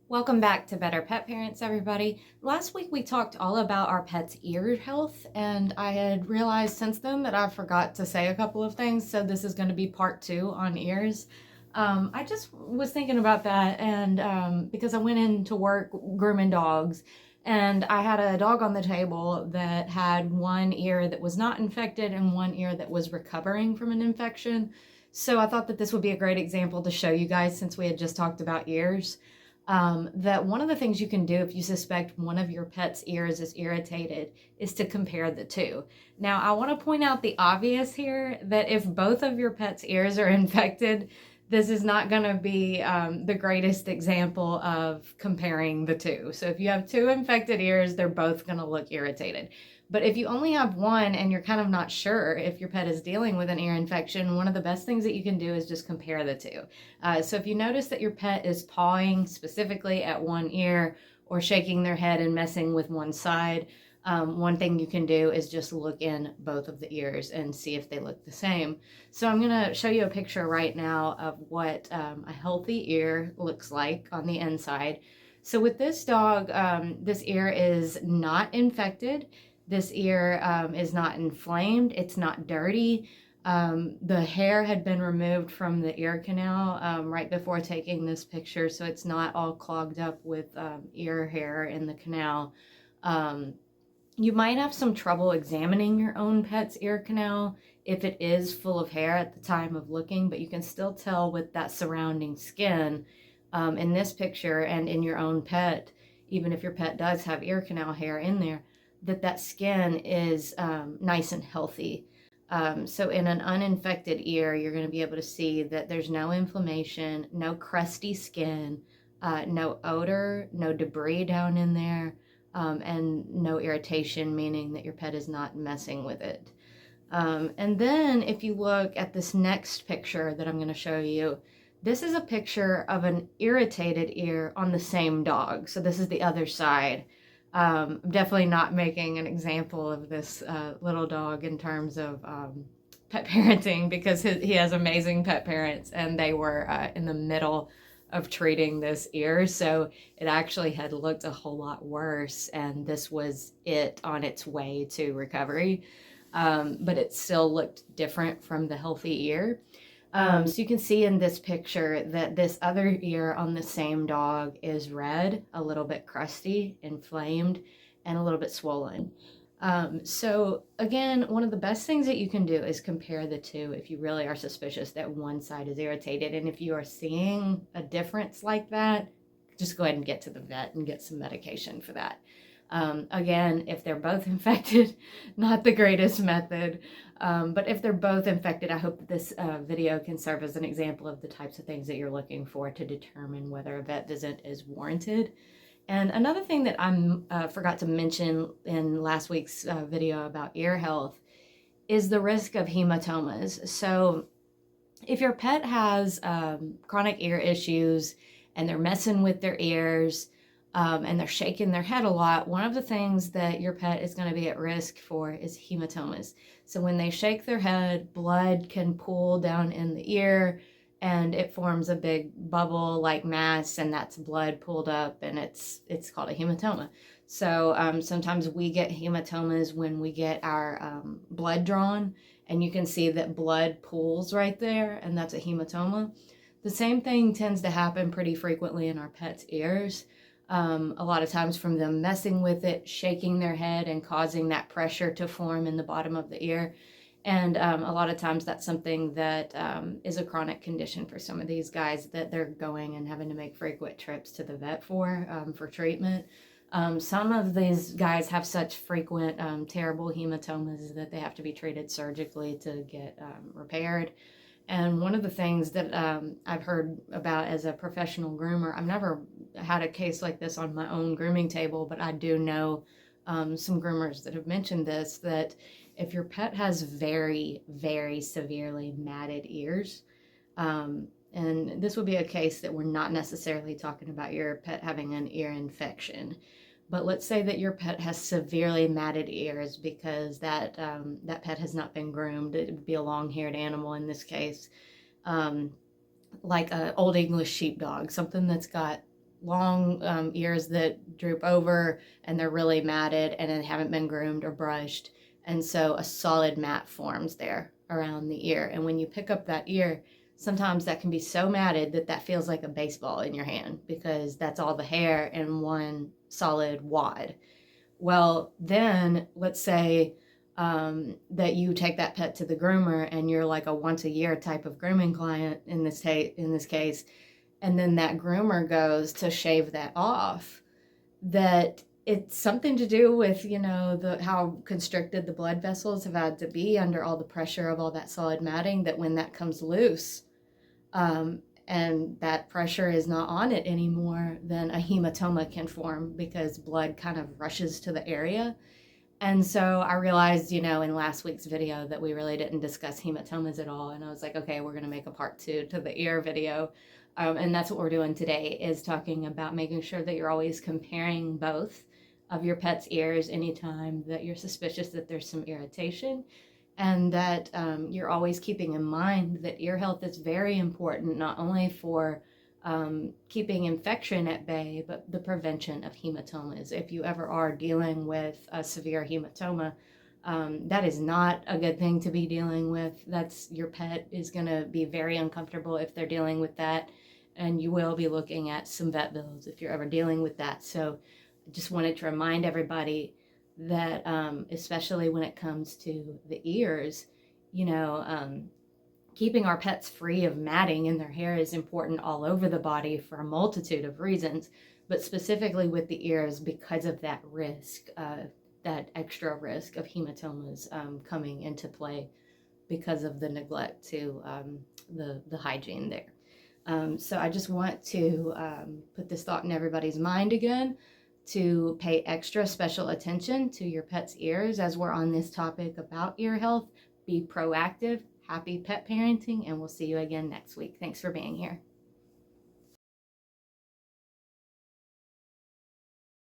Welcome back to Better Pet Parents, everybody. Last week we talked all about our pet's ear health, and I had realized since then that I forgot to say a couple of things, so this is going to be part 2 on ears. I just was thinking about that, and because I went into work grooming dogs, and I had a dog on the table that had one ear that was not infected and one ear that was recovering from an infection. So I thought that this would be a great example to show you guys since we had just talked about ears. That one of the things you can do if you suspect one of your pet's ears is irritated is to compare the two. Now, I want to point out the obvious here that if both of your pet's ears are infected, this is not going to be the greatest example of comparing the two. So if you have two infected ears, they're both going to look irritated. But if you only have one and you're kind of not sure if your pet is dealing with an ear infection, one of the best things that you can do is just compare the two. So if you notice that your pet is pawing specifically at one ear or shaking their head and messing with one side, one thing you can do is just look in both of the ears and see if they look the same. So I'm going to show you a picture right now of what a healthy ear looks like on the inside. So with this dog, this ear is not infected. This ear is not inflamed. It's not dirty. The hair had been removed from the ear canal right before taking this picture, so it's not all clogged up with ear hair in the canal. You might have some trouble examining your own pet's ear canal if it is full of hair at the time of looking, but you can still tell with that surrounding skin in this picture and in your own pet, even if your pet does have ear canal hair in there, that skin is nice and healthy. So in an uninfected ear, you're going to be able to see that there's no inflammation, no crusty skin, no odor, no debris down in there, and no irritation, meaning that your pet is not messing with it. And then if you look at this next picture that I'm going to show you, this is a picture of an irritated ear on the same dog. So this is the other side. I'm definitely not making an example of this little dog in terms of pet parenting because he has amazing pet parents and they were in the middle of treating this ear. So it actually had looked a whole lot worse, and this was it on its way to recovery. But it still looked different from the healthy ear. So you can see in this picture that this other ear on the same dog is red, a little bit crusty, inflamed, and a little bit swollen. So again, one of the best things that you can do is compare the two if you really are suspicious that one side is irritated. And if you are seeing a difference like that, just go ahead and get to the vet and get some medication for that. Again, if they're both infected, not the greatest method. But if they're both infected, I hope that this video can serve as an example of the types of things that you're looking for to determine whether a vet visit is warranted. And another thing that I forgot to mention in last week's video about ear health is the risk of hematomas. So if your pet has chronic ear issues and they're messing with their ears, and they're shaking their head a lot, one of the things that your pet is going to be at risk for is hematomas. So when they shake their head, blood can pool down in the ear and it forms a big bubble like mass, and that's blood pooled up, and it's called a hematoma. So sometimes we get hematomas when we get our blood drawn, and you can see that blood pools right there, and that's a hematoma. The same thing tends to happen pretty frequently in our pets' ears. A lot of times from them messing with it, shaking their head and causing that pressure to form in the bottom of the ear. And a lot of times that's something that is a chronic condition for some of these guys that they're going and having to make frequent trips to the vet for treatment. Some of these guys have such frequent terrible hematomas that they have to be treated surgically to get repaired. And one of the things that I've heard about as a professional groomer, I've never had a case like this on my own grooming table, but I do know some groomers that have mentioned this, that if your pet has very, very severely matted ears, and this would be a case that we're not necessarily talking about your pet having an ear infection. But let's say that your pet has severely matted ears because that pet has not been groomed. It would be a long-haired animal in this case, like an old English sheepdog, something that's got long ears that droop over and they're really matted and then haven't been groomed or brushed. And so a solid mat forms there around the ear. And when you pick up that ear, sometimes that can be so matted that that feels like a baseball in your hand because that's all the hair in one solid wad. Well, then let's say that you take that pet to the groomer and you're like a once a year type of grooming client in this case, and then that groomer goes to shave that off, that it's something to do with, you know, how constricted the blood vessels have had to be under all the pressure of all that solid matting, that when that comes loose, and that pressure is not on it anymore, then a hematoma can form because blood kind of rushes to the area. And so I realized, you know, in last week's video that we really didn't discuss hematomas at all. And I was like, okay, we're going to make a part 2 to the ear video. And that's what we're doing today, is talking about making sure that you're always comparing both of your pet's ears anytime that you're suspicious that there's some irritation, and that you're always keeping in mind that ear health is very important, not only for keeping infection at bay, but the prevention of hematomas. If you ever are dealing with a severe hematoma, that is not a good thing to be dealing with. Your pet is going to be very uncomfortable if they're dealing with that, and you will be looking at some vet bills if you're ever dealing with that. So I just wanted to remind everybody that especially when it comes to the ears, you know, keeping our pets free of matting in their hair is important all over the body for a multitude of reasons, but specifically with the ears because of that risk, that extra risk of hematomas coming into play because of the neglect to the hygiene there. So I just want to put this thought in everybody's mind again, to pay extra special attention to your pet's ears as we're on this topic about ear health. Be proactive. Happy pet parenting, and we'll see you again next week. Thanks for being here.